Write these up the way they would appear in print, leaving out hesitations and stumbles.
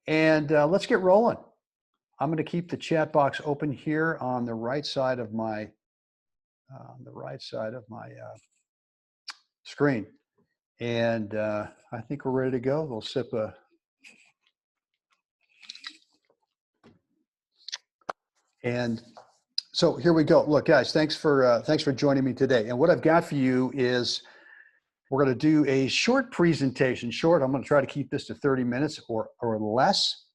And let's get rolling. I'm going to keep the chat box open here on the right side of my screen. And I think we're ready to go. We'll sip a and so here we go. Look, guys, thanks for joining me today. And what I've got for you is we're going to do a short presentation. I'm going to try to keep this to 30 minutes or less.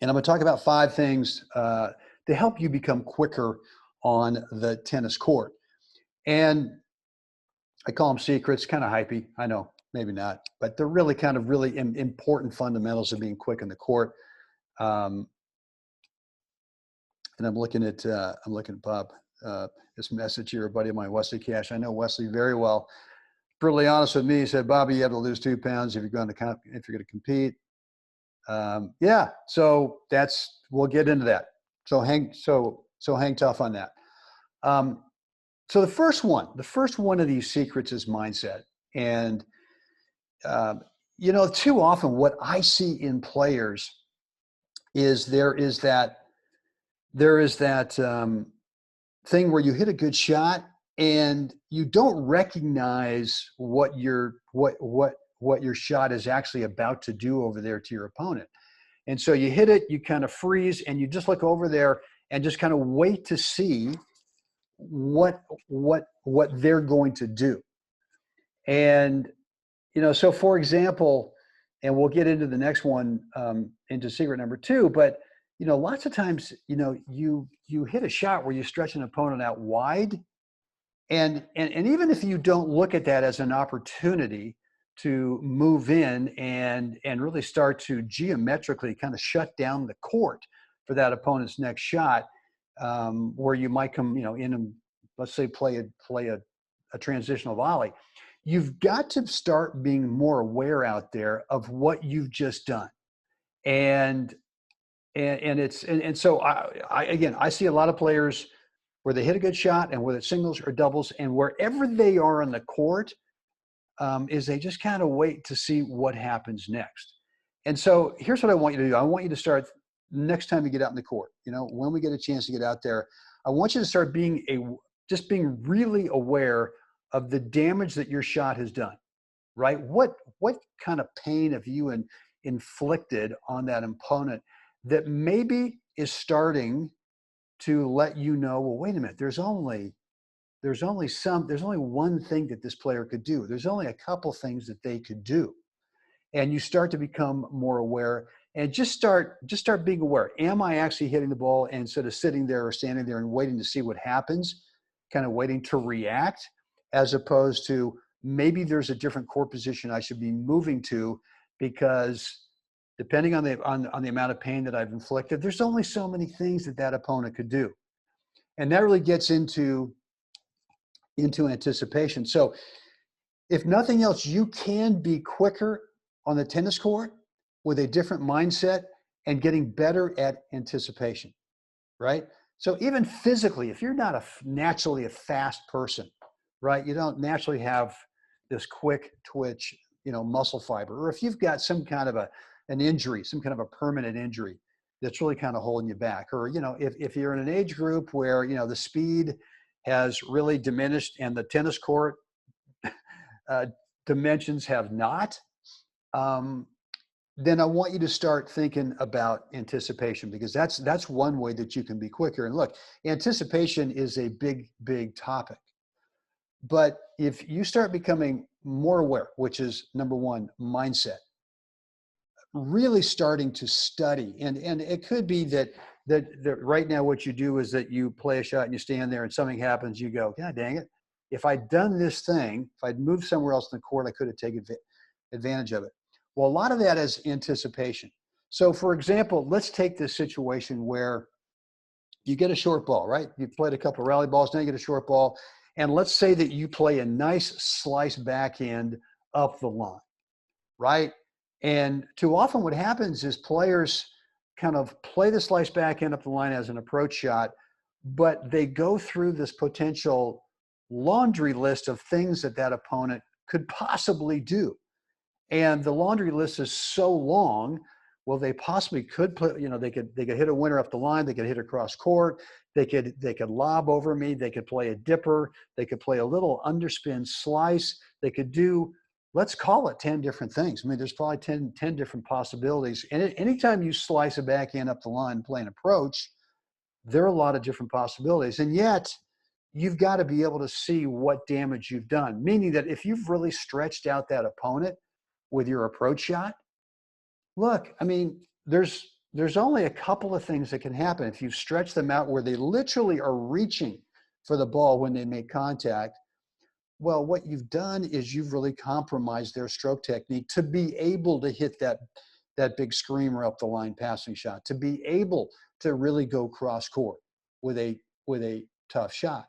And I'm going to talk about 5 things to help you become quicker on the tennis court. And I call them secrets, kind of hypey. I know, maybe not, but they're really kind of really important fundamentals of being quick in the court. And I'm looking at Bob, this message here, a buddy of mine, Wesley Cash. I know Wesley very well. Brutally honest with me, he said, Bobby, you have to lose 2 pounds if you're going to compete. Yeah, so we'll get into that. So hang tough on that. So the first one of these secrets is mindset. And too often what I see in players is there is that thing where you hit a good shot and you don't recognize what your shot is actually about to do over there to your opponent. And so you hit it, you kind of freeze, and you just look over there and just kind of wait to see what they're going to do. And so for example, and we'll get into the next one, into secret number 2, but lots of times, you hit a shot where you stretch an opponent out wide. And even if you don't look at that as an opportunity to move in and really start to geometrically kind of shut down the court for that opponent's next shot, where you might come, in and let's say play a transitional volley, you've got to start being more aware out there of what you've just done. And so I see a lot of players where they hit a good shot, and whether it's singles or doubles, and wherever they are on the court, is they just kind of wait to see what happens next. And so here's what I want you to do. I want you to start next time you get out in the court, when we get a chance to get out there, I want you to start being really aware of the damage that your shot has done, right? What kind of pain have you inflicted on that opponent that maybe is starting to let you know, well, wait a minute, there's only one thing that this player could do. There's only a couple things that they could do. And you start to become more aware, and just start being aware. Am I actually hitting the ball instead of sitting there or standing there and waiting to see what happens, kind of waiting to react, as opposed to maybe there's a different court position I should be moving to, because depending on the amount of pain that I've inflicted, there's only so many things that opponent could do. And that really gets into anticipation. So if nothing else, you can be quicker on the tennis court with a different mindset and getting better at anticipation, right? So even physically, if you're not naturally a fast person, right? You don't naturally have this quick twitch, muscle fiber, or if you've got some kind of an injury, some kind of a permanent injury that's really kind of holding you back, or, if you're in an age group where, the speed has really diminished and the tennis court dimensions have not, then I want you to start thinking about anticipation, because that's one way that you can be quicker. And look, anticipation is a big, big topic. But if you start becoming more aware, which is number 1, mindset, really starting to study, and it could be that right now what you do is that you play a shot and you stand there and something happens, you go, God dang it, if I'd done this thing, if I'd moved somewhere else in the court, I could have taken advantage of it. Well, a lot of that is anticipation. So for example, let's take this situation where you get a short ball, right? You've played a couple of rally balls, now you get a short ball, and let's say that you play a nice slice backhand up the line, right? And too often what happens is players kind of play the slice backhand up the line as an approach shot, but they go through this potential laundry list of things that opponent could possibly do. And the laundry list is so long Well, they possibly could play, they could hit a winner up the line, they could hit across court, they could lob over me, they could play a dipper, they could play a little underspin slice, they could do, let's call it 10 different things. I mean, there's probably 10 different possibilities. And anytime you slice a backhand up the line and play an approach, there are a lot of different possibilities. And yet, you've got to be able to see what damage you've done, meaning that if you've really stretched out that opponent with your approach shot, look, I mean, there's only a couple of things that can happen. If you stretch them out where they literally are reaching for the ball when they make contact, well, what you've done is you've really compromised their stroke technique to be able to hit that big screamer up the line passing shot, to be able to really go cross court with a tough shot.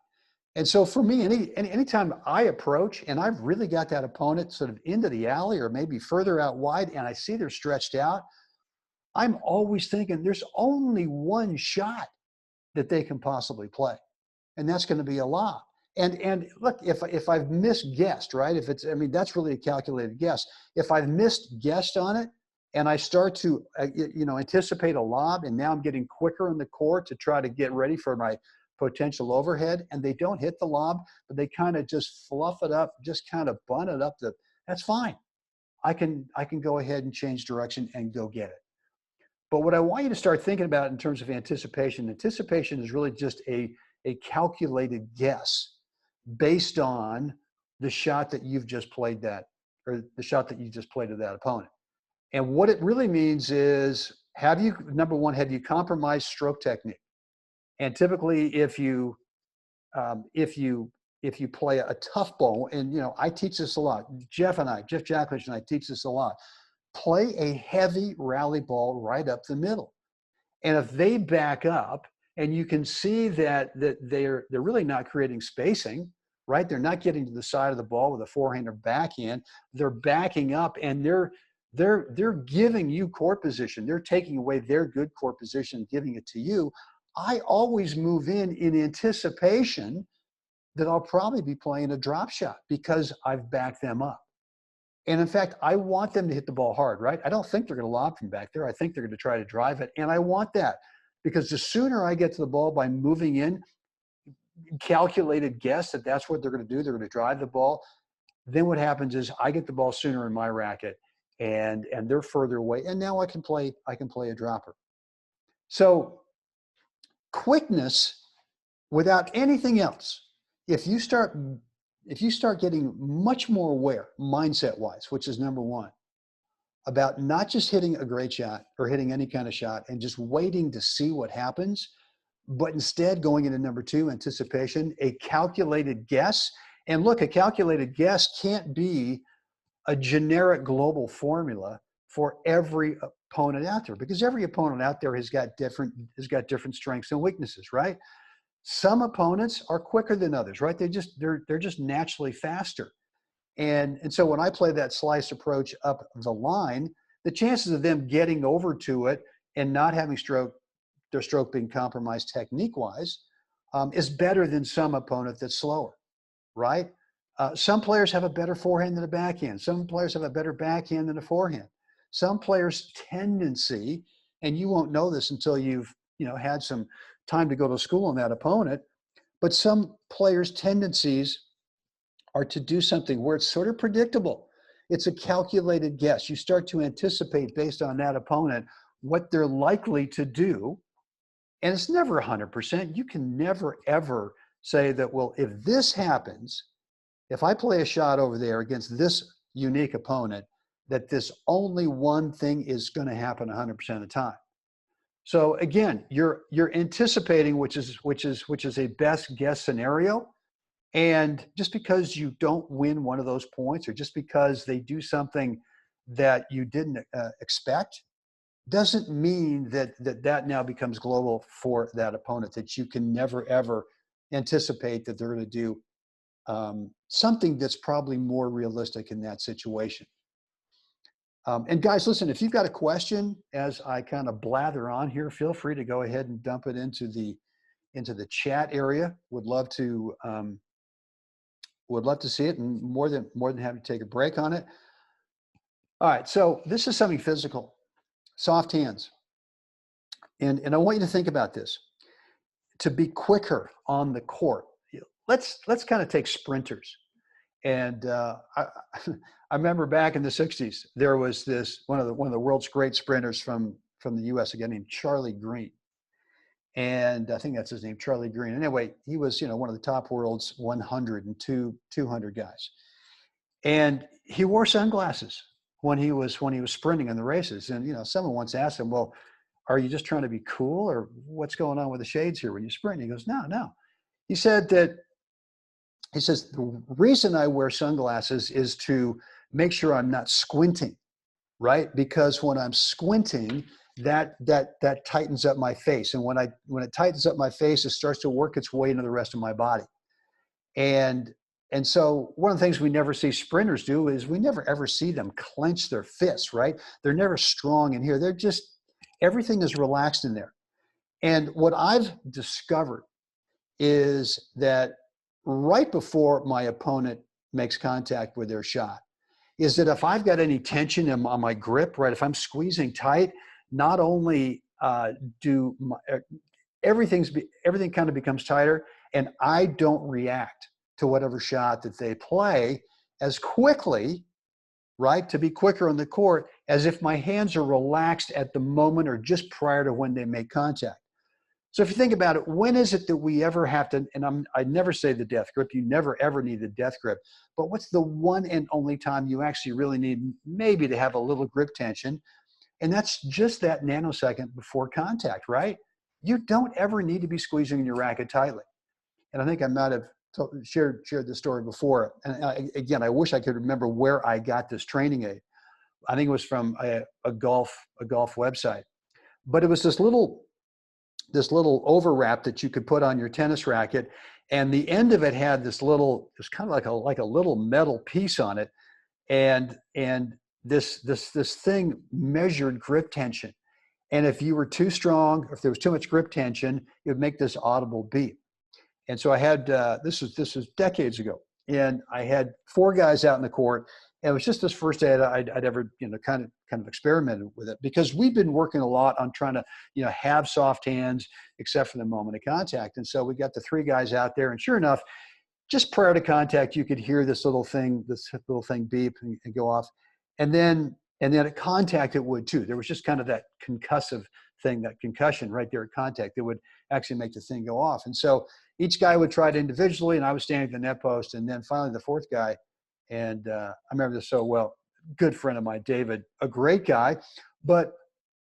And so for me, anytime I approach and I've really got that opponent sort of into the alley or maybe further out wide and I see they're stretched out, I'm always thinking there's only one shot that they can possibly play, and that's going to be a lob. And look, if I've misguessed, right? If it's, I mean, that's really a calculated guess. If I've misguessed on it and I start to, anticipate a lob, and now I'm getting quicker in the court to try to get ready for my potential overhead, and they don't hit the lob, but they kind of just fluff it up, just kind of bunt it up. That's fine. I can go ahead and change direction and go get it. But what I want you to start thinking about in terms of anticipation is really just a calculated guess based on the shot that you've just played to that opponent. And what it really means is, number one, have you compromised stroke technique? And typically, if you play a tough ball, and I teach this a lot. Jeff Jackledge and I teach this a lot. Play a heavy rally ball right up the middle, and if they back up, and you can see that they're really not creating spacing, right? They're not getting to the side of the ball with a forehand or backhand. They're backing up, and they're giving you court position. They're taking away their good court position, giving it to you. I always move in anticipation that I'll probably be playing a drop shot because I've backed them up. And in fact, I want them to hit the ball hard, right? I don't think they're going to lob from back there. I think they're going to try to drive it. And I want that because the sooner I get to the ball by moving in, calculated guess that that's what they're going to do, they're going to drive the ball, then what happens is I get the ball sooner in my racket and they're further away. And now I can play a dropper. So quickness without anything else, if you start getting much more aware mindset-wise, which is number one, about not just hitting a great shot or hitting any kind of shot and just waiting to see what happens, but instead going into number two, anticipation, a calculated guess. And look, a calculated guess can't be a generic global formula for every opponent out there, because every opponent out there has got different strengths and weaknesses, right? Some opponents are quicker than others, right? They're just naturally faster. And so when I play that slice approach up the line, the chances of them getting over to it and not having their stroke being compromised technique-wise, is better than some opponent that's slower, right? Some players have a better forehand than a backhand. Some players have a better backhand than a forehand. Some players' tendency, and you won't know this until you've had some time to go to school on that opponent, but some players' tendencies are to do something where it's sort of predictable. It's a calculated guess. You start to anticipate based on that opponent what they're likely to do. And it's never 100%. You can never, ever say that, well, if this happens, if I play a shot over there against this unique opponent, that this only one thing is going to happen 100% of the time. So again, you're anticipating, which is a best guess scenario. And just because you don't win one of those points, or just because they do something that you didn't expect, doesn't mean that now becomes global for that opponent, that you can never, ever anticipate that they're going to do something that's probably more realistic in that situation. And guys, listen, if you've got a question as I kind of blather on here, feel free to go ahead and dump it into the chat area. Would love to see it, and more than happy to take a break on it. All right, so this is something physical. soft hands. And I want you to think about this. To be quicker on the court, let's kind of take sprinters. And I remember back in the 60s, there was this one of the world's great sprinters from the US, a guy named Charlie Green. And I think that's his name, Charlie Green. Anyway, he was, one of the top world's 100 and 200 guys. And he wore sunglasses when he was sprinting in the races. And someone once asked him, well, are you just trying to be cool, or what's going on with the shades here when you sprint? And he goes, no. He says, the reason I wear sunglasses is to make sure I'm not squinting, right? Because when I'm squinting, that tightens up my face. And when it tightens up my face, it starts to work its way into the rest of my body. And so one of the things we never see sprinters do is we never ever see them clench their fists, right? They're never strong in here. They're just, everything is relaxed in there. And what I've discovered is that right before my opponent makes contact with their shot, is that if I've got any tension on my grip, right, if I'm squeezing tight, not only everything kind of becomes tighter, and I don't react to whatever shot that they play as quickly, right, to be quicker on the court, as if my hands are relaxed at the moment or just prior to when they make contact. So if you think about it, when is it that we ever have to, and I never say the death grip, you never ever need the death grip, but what's the one and only time you actually really need maybe to have a little grip tension? And that's just that nanosecond before contact, right? You don't ever need to be squeezing your racket tightly. And I think I might have shared this story before. And again, I wish I could remember where I got this training aid. I think it was from a golf website, but it was this little overwrap that you could put on your tennis racket, and the end of it had this kind of like a little metal piece on it, and this thing measured grip tension. And if you were too strong, or if there was too much grip tension, it would make this audible beep. And so I had this was decades ago, and I had 4 guys out in the court. And it was just this first day I'd ever kind of experimented with it, because we've been working a lot on trying to have soft hands except for the moment of contact. And so we got the 3 guys out there, and sure enough, just prior to contact, you could hear this little thing beep and go off, and then at contact it would too. There was just kind of that concussive thing, that concussion right there at contact, that would actually make the thing go off. And so each guy would try it individually, and I was standing at the net post, and then finally the 4th guy. And I remember this so well, good friend of mine, David, a great guy, but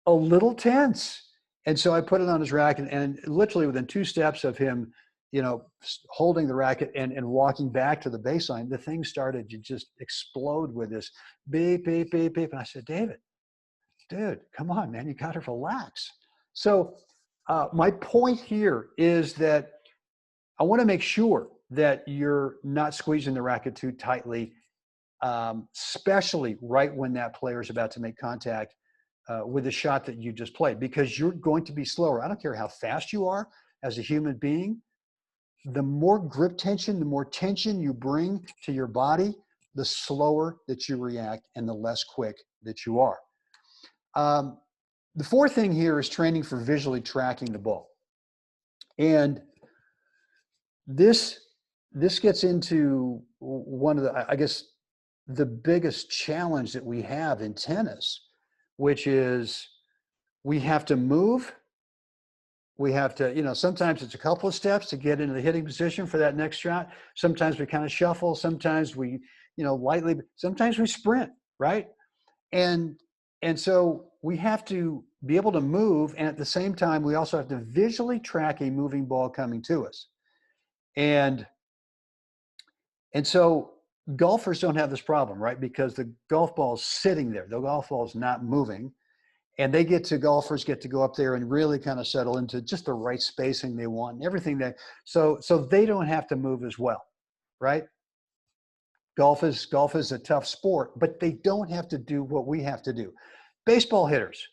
a little tense. And so I put it on his racket, and literally within 2 steps of him, holding the racket and walking back to the baseline, the thing started to just explode with this beep, beep, beep, beep. And I said, David, dude, come on, man, you got to relax. So my point here is that I want to make sure that you're not squeezing the racket too tightly, especially right when that player is about to make contact with the shot that you just played, because you're going to be slower. I don't care how fast you are as a human being. The more grip tension, the more tension you bring to your body, the slower that you react and the less quick that you are. The 4th thing here is training for visually tracking the ball. And this gets into one of the biggest challenge that we have in tennis, which is we have to move. We have to, sometimes it's a couple of steps to get into the hitting position for that next shot. Sometimes we kind of shuffle. Sometimes we, lightly, sometimes we sprint, right? And so we have to be able to move. And at the same time, we also have to visually track a moving ball coming to us. And so golfers don't have this problem, right? Because the golf ball is sitting there. The golf ball is not moving. And golfers get to go up there and really kind of settle into just the right spacing they want and everything so they don't have to move as well, right? Golf is a tough sport, but they don't have to do what we have to do. Baseball hitters,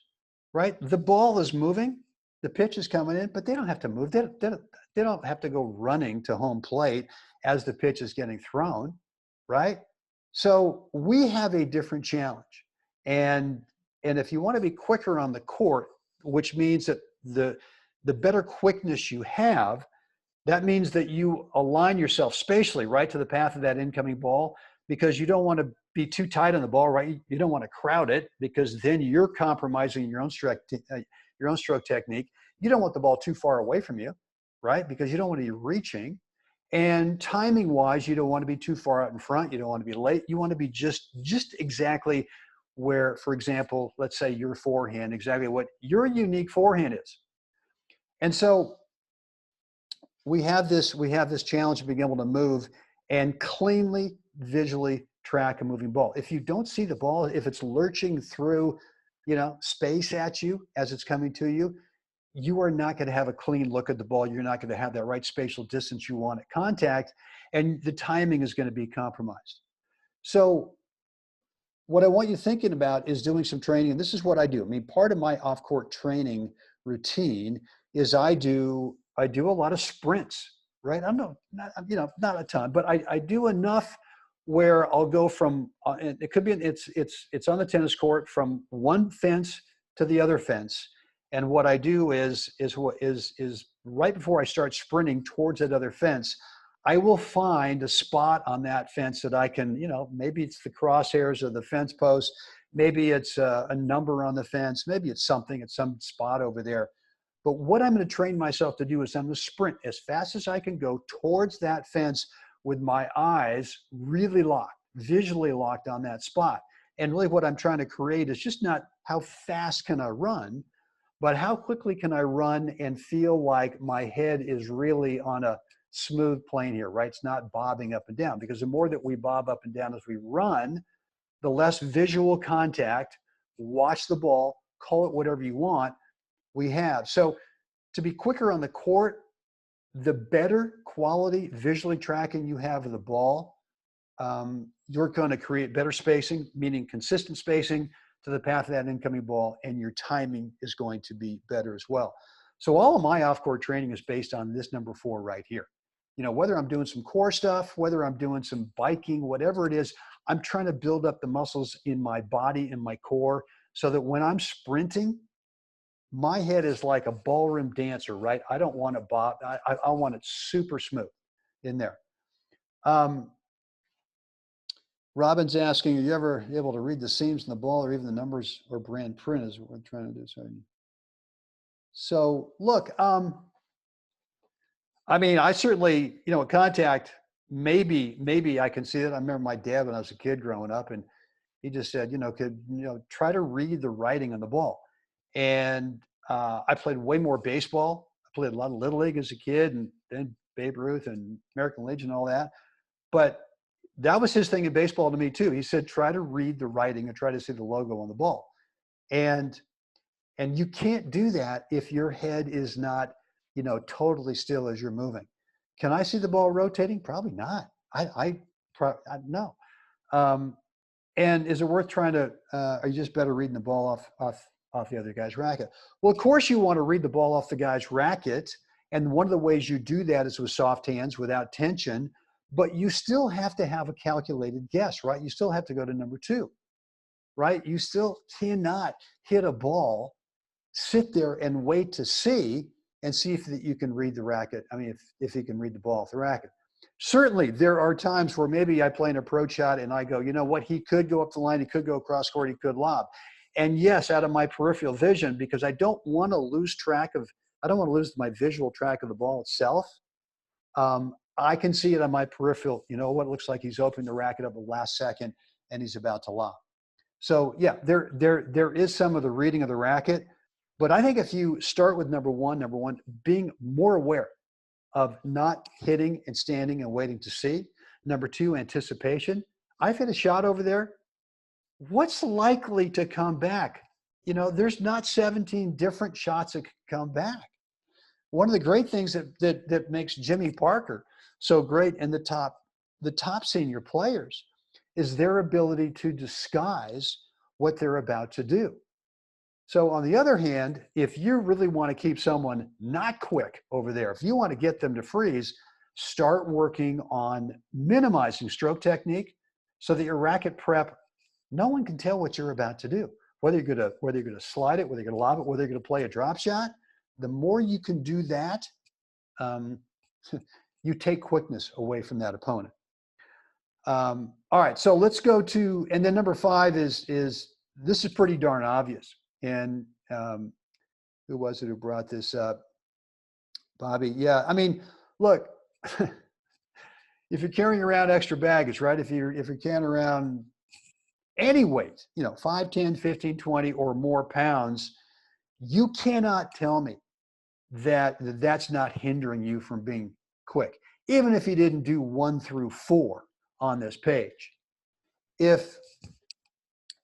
right? The ball is moving, the pitch is coming in, but they don't have to move. They don't have to go running to home plate as the pitch is getting thrown, right? So we have a different challenge. And And if you want to be quicker on the court, which means that the better quickness you have, that means that you align yourself spatially right to the path of that incoming ball, because you don't want to be too tight on the ball, right? You don't want to crowd it, because then you're compromising your own stroke technique. You don't want the ball too far away from you, right? Because you don't want to be reaching. And timing wise, you don't want to be too far out in front. You don't want to be late. You want to be just exactly where, for example, let's say your forehand, exactly what your unique forehand is. And so we have this challenge of being able to move and cleanly visually track a moving ball. If you don't see the ball, if it's lurching through, space at you as it's coming to you, you are not going to have a clean look at the ball. You're not going to have that right spatial distance you want at contact, and the timing is going to be compromised. So what I want you thinking about is doing some training. And this is what I do. I mean, part of my off-court training routine is I do a lot of sprints, right? I'm not a ton, but I do enough where I'll go from, it could be, it's on the tennis court, from one fence to the other fence. And what I do is right before I start sprinting towards that other fence, I will find a spot on that fence that I can, maybe it's the crosshairs of the fence post, maybe it's a number on the fence, maybe it's something at some spot over there. But what I'm going to train myself to do is I'm going to sprint as fast as I can go towards that fence with my eyes really locked, visually locked on that spot. And really what I'm trying to create is just not how fast can I run, but how quickly can I run and feel like my head is really on a smooth plane here, right? It's not bobbing up and down, because the more that we bob up and down as we run, the less visual contact, watch the ball, call it whatever you want, we have. So to be quicker on the court, the better quality visually tracking you have of the ball, you're going to create better spacing, meaning consistent spacing to the path of that incoming ball, and your timing is going to be better as well. So all of my off-court training is based on this number 4 right here. Whether I'm doing some core stuff, whether I'm doing some biking, whatever it is, I'm trying to build up the muscles in my body and my core so that when I'm sprinting, my head is like a ballroom dancer, right? I don't want to bob. I want it super smooth in there. Robin's asking, are you ever able to read the seams in the ball or even the numbers or brand print is what we're trying to do. So look, I mean, I certainly, at contact, maybe I can see it. I remember my dad when I was a kid growing up, and he just said, try to read the writing on the ball. And I played way more baseball. I played a lot of Little League as a kid, and then Babe Ruth and American Legion and all that. But that was his thing in baseball to me too. He said, try to read the writing and try to see the logo on the ball. And you can't do that if your head is not, totally still as you're moving. Can I see the ball rotating? Probably not. No. And is it worth trying to, are you just better reading the ball off the other guy's racket? Well, of course you want to read the ball off the guy's racket. And one of the ways you do that is with soft hands, without tension, but you still have to have a calculated guess, right? You still have to go to number 2, right? You still cannot hit a ball, sit there and wait to see and see if you can read the racket. I mean, if you can read the ball off the racket. Certainly, there are times where maybe I play an approach shot and I go, you know what, he could go up the line, he could go across court, he could lob. And yes, out of my peripheral vision, because I don't want to lose my visual track of the ball itself. I can see it on my peripheral. You know what, it looks like he's opening the racket up the last second and he's about to lob. So yeah, there is some of the reading of the racket, but I think if you start with number one, being more aware of not hitting and standing and waiting to see. Number 2, anticipation. I've hit a shot over there. What's likely to come back? There's not 17 different shots that can come back. One of the great things that makes Jimmy Parker so great and the top senior players is their ability to disguise what they're about to do. So on the other hand, if you really want to keep someone not quick over there, if you want to get them to freeze, start working on minimizing stroke technique so that your racket prep, no one can tell what you're about to do, whether you're gonna slide it, whether you're gonna lob it, whether you're gonna play a drop shot, the more you can do that, um, you take quickness away from that opponent. All right, so let's go to, and then number 5 is this is pretty darn obvious. And who was it who brought this up? Bobby. Yeah, I mean, look, if you're carrying around extra baggage, right? If you're carrying around any weight, 5, 10, 15, 20 or more pounds, you cannot tell me that that's not hindering you from being quick. Even if you didn't do 1 through 4 on this page. If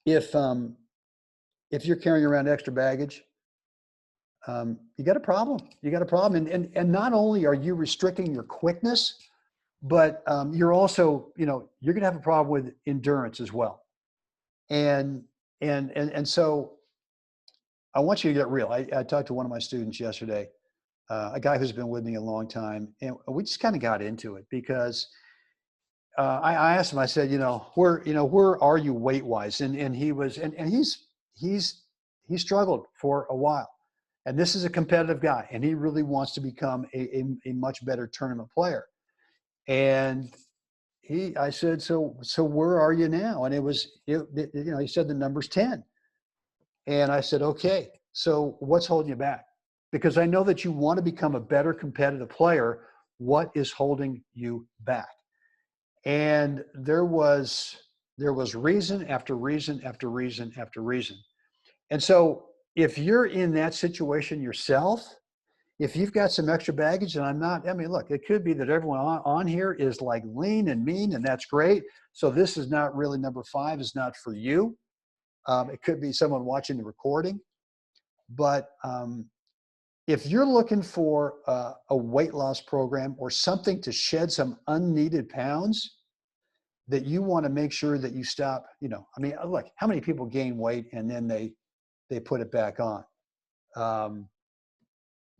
you're carrying around extra baggage, you got a problem. You got a problem. And not only are you restricting your quickness, but you're also, you're going to have a problem with endurance as well. And so I want you to get real. I talked to one of my students yesterday, a guy who's been with me a long time, and we just kind of got into it because I asked him, I said, where are you weight wise? And he was, and he struggled for a while. And this is a competitive guy, and he really wants to become a much better tournament player. And I said, so where are you now? And he said the number's 10. And I said, okay, so what's holding you back? Because I know that you want to become a better competitive player. What is holding you back? And there was reason after reason after reason after reason. And so if you're in that situation yourself, if you've got some extra baggage, and look, it could be that everyone on here is like lean and mean, and that's great. So this is not really, number 5 is not for you. It could be someone watching the recording. But if you're looking for a weight loss program or something to shed some unneeded pounds that you want to make sure that you stop, look, how many people gain weight and then they put it back on?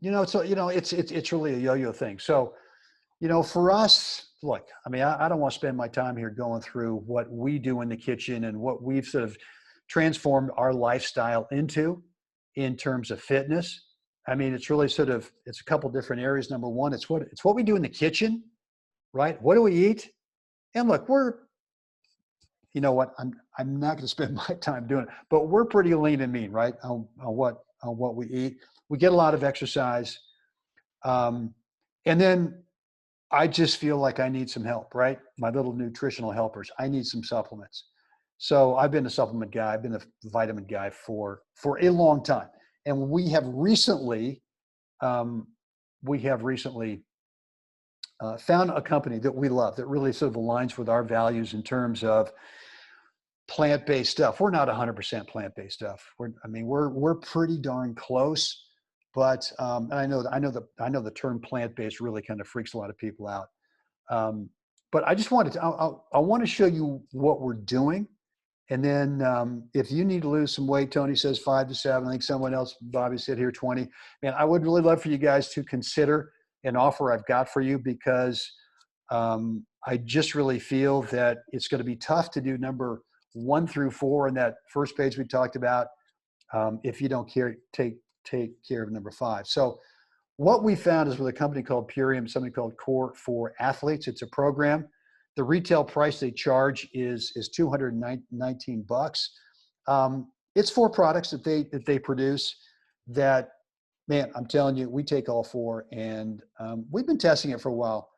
It's really a yo-yo thing. So, for us, look, I don't want to spend my time here going through what we do in the kitchen and what we've sort of transformed our lifestyle into in terms of fitness. It's really it's a couple different areas. Number one, it's what we do in the kitchen, right? What do we eat? And look, I'm not going to spend my time doing it, but we're pretty lean and mean, right? On what we eat. We get a lot of exercise. And then I just feel like I need some help, right? My little nutritional helpers. I need some supplements. So I've been a supplement guy. I've been a vitamin guy for a long time. And we have recently found a company that we love that really sort of aligns with our values in terms of plant-based stuff. We're not 100% plant-based stuff. We're pretty darn close, but and I know the term plant-based really kind of freaks a lot of people out. But I just wanted to I want to show you what we're doing, and then if you need to lose some weight, Tony says 5 to 7. I think someone else, Bobby, said here 20. Man, I would really love for you guys to consider an offer I've got for you, because I just really feel that it's going to be tough to do number 1 through 4 in that first page we talked about if you don't take care of number 5. So what we found is with a company called Purium, something called Core for Athletes. It's a program. The retail price they charge is $219. It's 4 products that they produce that, man, I'm telling you, we take all 4, and we've been testing it for a while,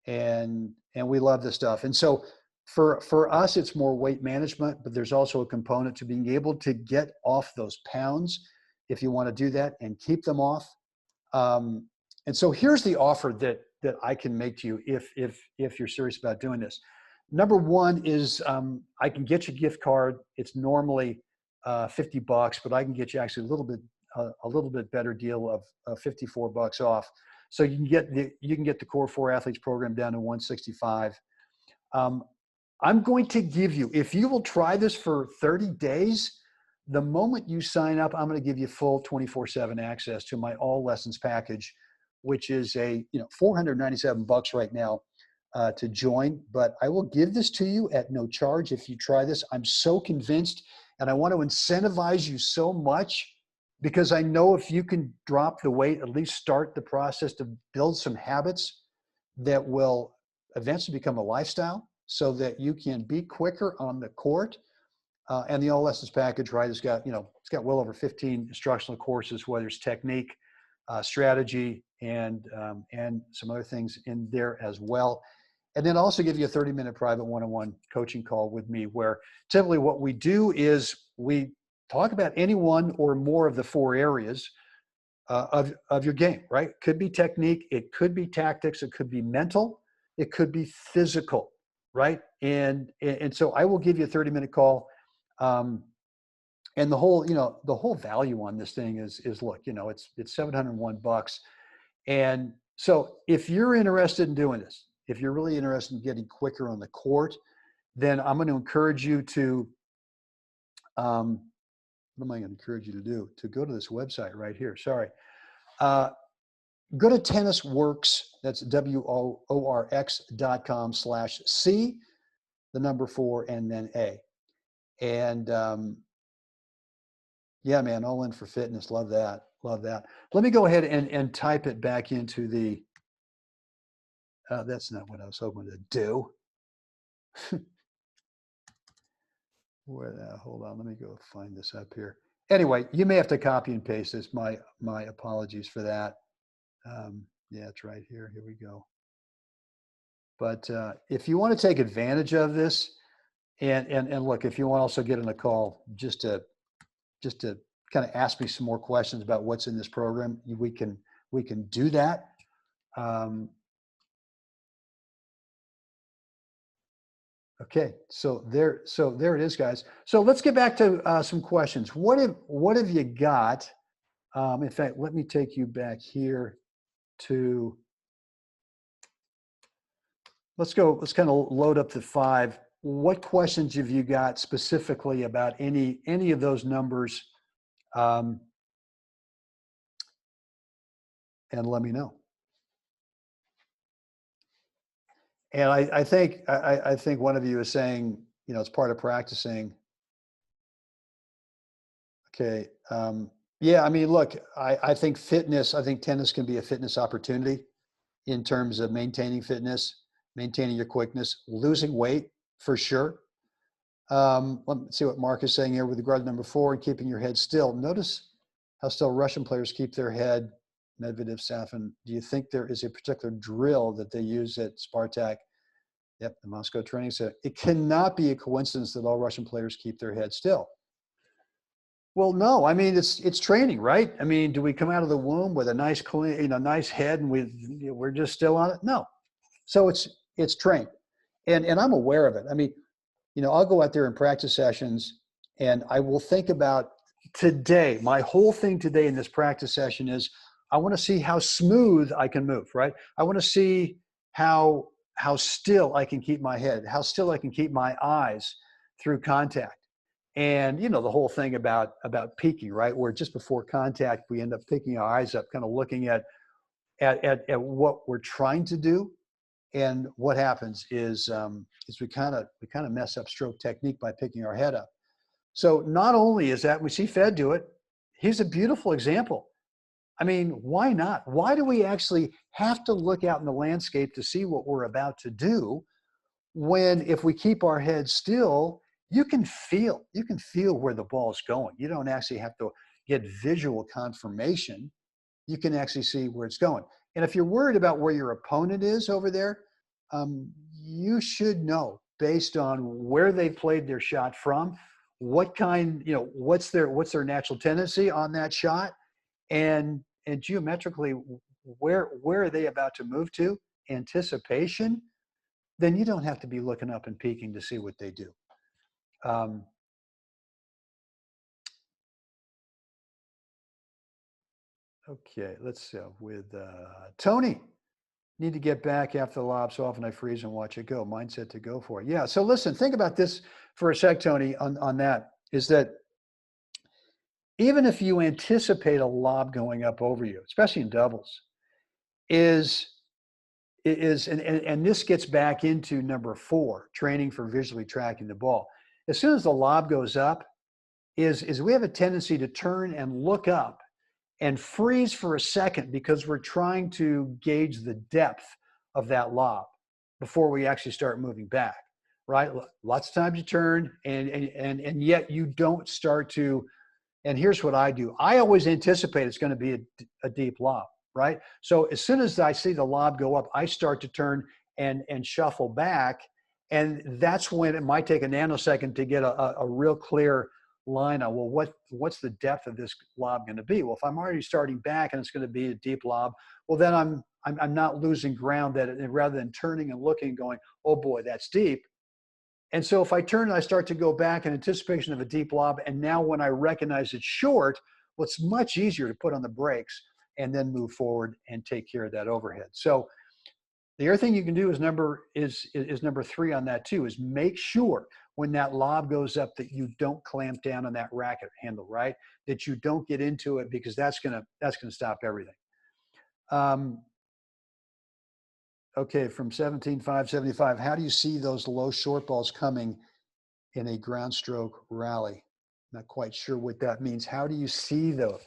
and we love this stuff. And so for us, it's more weight management, but there's also a component to being able to get off those pounds if you want to do that and keep them off. And so here's the offer that I can make to you if you're serious about doing this. Number 1 is I can get you a gift card. It's normally $50, but I can get you actually a little bit better deal of $54 off. So you can get the Core 4 Athletes program down to $165. I'm going to give you, if you will try this for 30 days, the moment you sign up, I'm going to give you full 24/7 access to my all lessons package, which is $497 right now to join. But I will give this to you at no charge if you try this. I'm so convinced, And I want to incentivize you so much because I know if you can drop the weight, at least start the process to build some habits that will eventually become a lifestyle so that you can be quicker on the court. And the All Lessons package, right, it's got well over 15 instructional courses, whether it's technique, strategy, and some other things in there as well. And then also give you a 30-minute private one-on-one coaching call with me, where typically what we do is we talk about any one or more of the 4 areas of your game, right? It could be technique, it could be tactics, it could be mental, it could be physical, right? And so I will give you a 30-minute call. And the whole value on this thing is look, it's $701. And so if you're interested in doing this, if you're really interested in getting quicker on the court, then I'm going to encourage you to, what am I going to encourage you to do? To go to this website right here. Sorry. Go to tennisworks, that's WOORX.com/C, the number 4, and then A. And yeah, man, all in for fitness. Love that. Love that. Let me go ahead and type it back into the, that's not what I was hoping to do. Hold on, let me go find this up here. Anyway, you may have to copy and paste this. My apologies for that. Yeah, it's right here. Here we go. But if you want to take advantage of this, and look, if you want to also get on a call just to kind of ask me some more questions about what's in this program, we can do that. Okay, so there it is, guys. So let's get back to some questions. What have you got? In fact, let me take you back here to. Let's kind of load up the 5. What questions have you got specifically about any of those numbers? And let me know. And I think one of you is saying, it's part of practicing. Okay. Yeah, I mean, look, I think tennis can be a fitness opportunity in terms of maintaining fitness, maintaining your quickness, losing weight for sure. Let's see what Mark is saying here with regard to number 4, keeping your head still. Notice how still Russian players keep their head. Medvedev, Safin. Do you think there is a particular drill that they use at Spartak? Yep, the Moscow Training Center. It cannot be a coincidence that all Russian players keep their head still. Well, no, I mean, it's training, right? I mean, do we come out of the womb with a nice, clean, nice head and we're just still on it? No. So it's trained. And I'm aware of it. I mean, I'll go out there in practice sessions and I will think about today. My whole thing today in this practice session is I want to see how smooth I can move, right? I want to see how still I can keep my head, how still I can keep my eyes through contact. And, the whole thing about peaking, right? Where just before contact, we end up picking our eyes up, kind of looking at what we're trying to do. And what happens is we kind of mess up stroke technique by picking our head up. So not only is that we see Fed do it, he's a beautiful example. I mean, why not? Why do we actually have to look out in the landscape to see what we're about to do when if we keep our head still, you can feel where the ball's going. You don't actually have to get visual confirmation. You can actually see where it's going. And if you're worried about where your opponent is over there, you should know based on where they played their shot from, what kind, what's their natural tendency on that shot, and geometrically, where are they about to move to? Anticipation. Then you don't have to be looking up and peeking to see what they do. Okay, let's see. With Tony, need to get back after the lob so often I freeze and watch it go. Mindset to go for it. Yeah, so listen, think about this for a sec, Tony, on that, is that even if you anticipate a lob going up over you, especially in doubles, and this gets back into number 4, training for visually tracking the ball. As soon as the lob goes up, is we have a tendency to turn and look up and freeze for a second because we're trying to gauge the depth of that lob before we actually start moving back, right? Lots of times you turn and yet you don't start to, and here's what I do. I always anticipate it's going to be a deep lob, right? So as soon as I see the lob go up, I start to turn and shuffle back. And that's when it might take a nanosecond to get a real clear line on, well, what's the depth of this lob going to be? Well, if I'm already starting back and it's going to be a deep lob, well, then I'm not losing ground, that rather than turning and looking and going, oh boy, that's deep. And so if I turn and I start to go back in anticipation of a deep lob, and now when I recognize it's short, well, it's much easier to put on the brakes and then move forward and take care of that overhead. So the other thing you can do is number 3 on that too, is make sure when that lob goes up that you don't clamp down on that racket handle, right? That you don't get into it, because that's gonna stop everything. Okay, from 17,575, how do you see those low short balls coming in a ground stroke rally? Not quite sure what that means. How do you see those?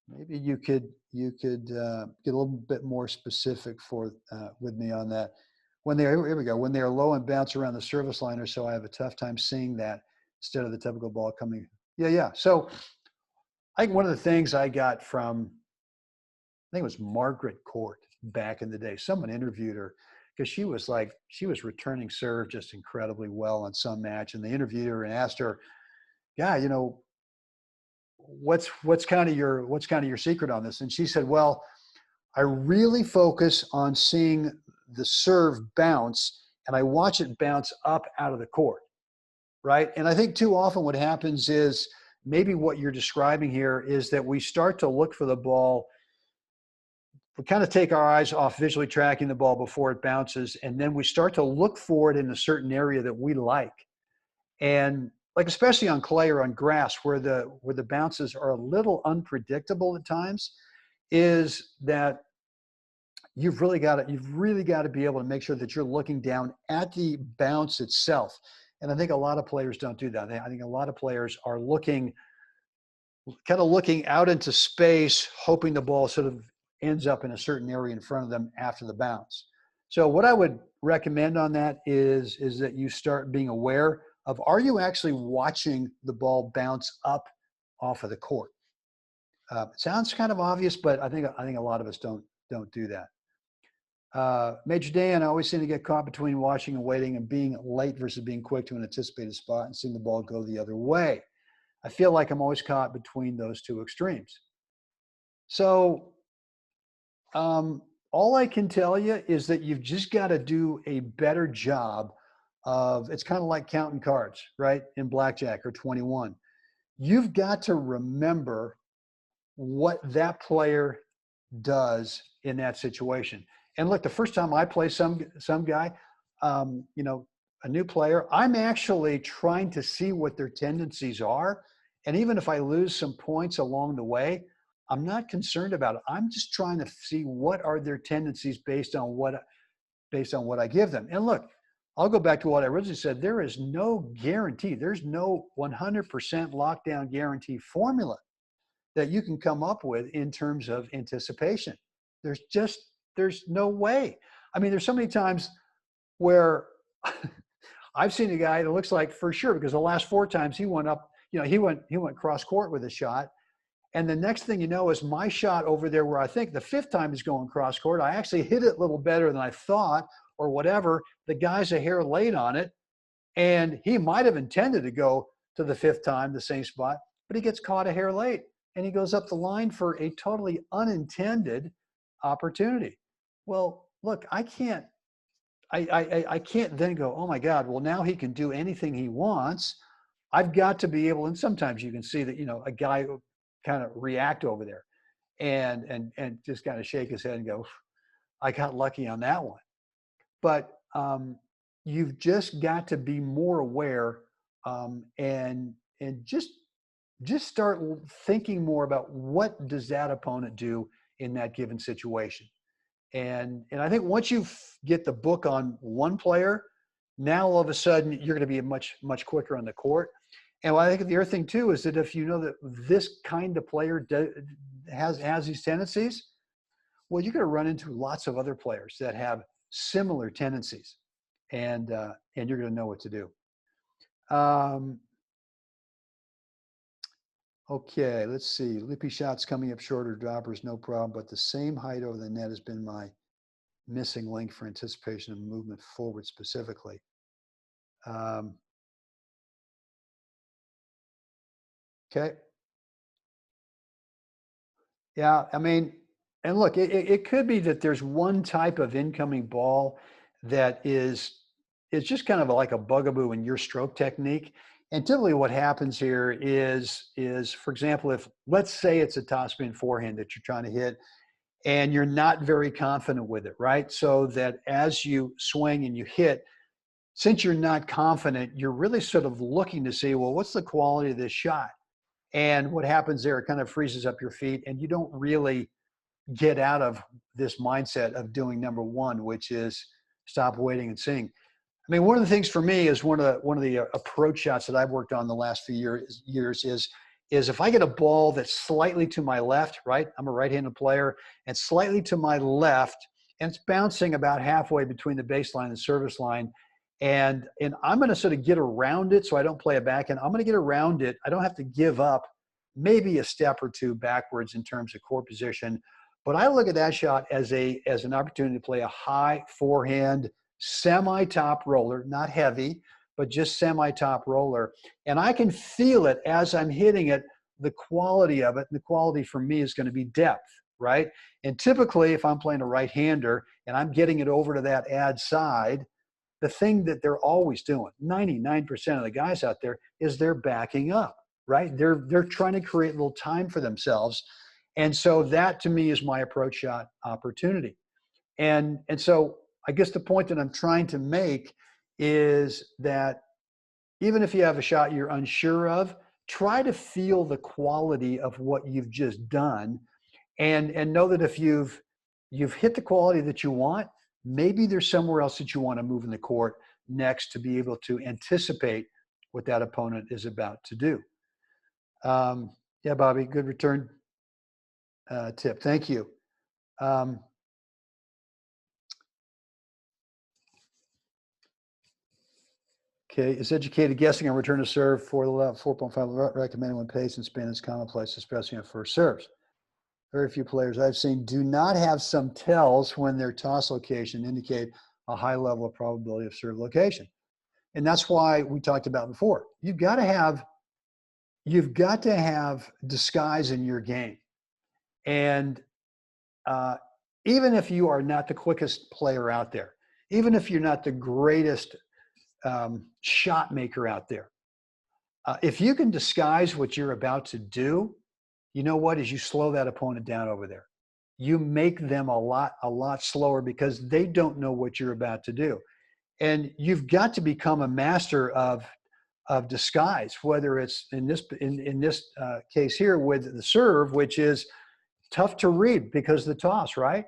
Maybe you could get a little bit more specific with me on that. When here we go. When they are low and bounce around the service line or so, I have a tough time seeing that instead of the typical ball coming. Yeah. So I think one of the things I got from, I think it was Margaret Court back in the day. Someone interviewed her because she was returning serve just incredibly well on some match, and they interviewed her and asked her, "Yeah, what's kind of your secret on this?" And she said, "Well, I really focus on seeing the serve bounce, and I watch it bounce up out of the court, right?" And I think too often what happens is maybe what you're describing here is that we start to look for the ball. We kind of take our eyes off visually tracking the ball before it bounces, and then we start to look for it in a certain area that we like. And like, especially on clay or on grass, where the bounces are a little unpredictable at times, is that you've really got to be able to make sure that you're looking down at the bounce itself. And I think a lot of players don't do that. I think a lot of players are looking out into space, hoping the ball sort of ends up in a certain area in front of them after the bounce. So what I would recommend on that is that you start being aware of, are you actually watching the ball bounce up off of the court? It sounds kind of obvious, but I think a lot of us don't do that. Major Dan, I always seem to get caught between watching and waiting, and being late versus being quick to an anticipated spot and seeing the ball go the other way. I feel like I'm always caught between those two extremes. So all I can tell you is that you've just got to do a better job of, it's kind of like counting cards, right? In blackjack or 21. You've got to remember what that player does in that situation. And look, the first time I play some guy, a new player, I'm actually trying to see what their tendencies are. And even if I lose some points along the way, I'm not concerned about it. I'm just trying to see what are their tendencies based on what I give them. And look, I'll go back to what I originally said. There is no guarantee. There's no 100% lockdown guarantee formula that you can come up with in terms of anticipation. There's no way. I mean, there's so many times where I've seen a guy that looks like, for sure, because the last 4 times he went up, he went cross court with a shot. And the next thing you know is my shot over there, where I think the 5th time is going cross court, I actually hit it a little better than I thought, or whatever. The guy's a hair late on it, and he might have intended to go to the 5th time, the same spot, but he gets caught a hair late, and he goes up the line for a totally unintended opportunity. Well, look, I can't then go, oh my God, well, now he can do anything he wants. I've got to be able, and sometimes you can see that, a guy will kind of react over there and just kind of shake his head and go, I got lucky on that one. But you've just got to be more aware, and just start thinking more about, what does that opponent do in that given situation. And I think once you get the book on one player, Now, all of a sudden, you're going to be much, much quicker on the court. And what I think the other thing too is that if you know that this kind of player has these tendencies, well, you're going to run into lots of other players that have similar tendencies, and you're going to know what to do. Okay, let's see. Lippy shots coming up shorter, droppers, no problem. But the same height over the net has been my missing link for anticipation of movement forward specifically. Okay. Yeah, I mean, and look, it could be that there's one type of incoming ball that is just kind of like a bugaboo in your stroke technique. And typically what happens here is for example, if let's say it's a topspin forehand that you're trying to hit and you're not very confident with it, right? So that as you swing and you hit, since you're not confident, you're really sort of looking to see, well, what's the quality of this shot? And what happens there, it kind of freezes up your feet and you don't really get out of this mindset of doing number one, which is stop waiting and seeing. I mean, one of the things for me is one of the approach shots that I've worked on the last few years is if I get a ball that's slightly to my left, right? I'm a right-handed player, and slightly to my left, and it's bouncing about halfway between the baseline and service line, and I'm going to sort of get around it so I don't play a backhand. I'm going to get around it. I don't have to give up maybe a step or two backwards in terms of court position, but I look at that shot as an opportunity to play a high forehand semi-top roller, not heavy, but just semi-top roller. And I can feel it as I'm hitting it, the quality of it. And the quality for me is going to be depth, right? And typically, if I'm playing a right-hander and I'm getting it over to that ad side, the thing that they're always doing, 99% of the guys out there, is they're backing up, right? They're trying to create a little time for themselves. And so that to me is my approach shot opportunity. And so I guess the point that I'm trying to make is that even if you have a shot you're unsure of, try to feel the quality of what you've just done, and know that if you've hit the quality that you want, maybe there's somewhere else that you want to move in the court next to be able to anticipate what that opponent is about to do. Yeah, Bobby, good return tip. Thank you. Okay, is educated guessing on return to serve for the 4.5 recommended when pace and spin is commonplace, especially on first serves. Very few players I've seen do not have some tells when their toss location indicate a high level of probability of serve location. And that's why we talked about before. You've got to have disguise in your game. And even if you are not the quickest player out there, even if you're not the greatest shot maker out there, if you can disguise what you're about to do, you know what, is you slow that opponent down over there. You make them a lot slower because they don't know what you're about to do. And you've got to become a master of disguise, whether it's in this case here with the serve, which is tough to read because of the toss, right?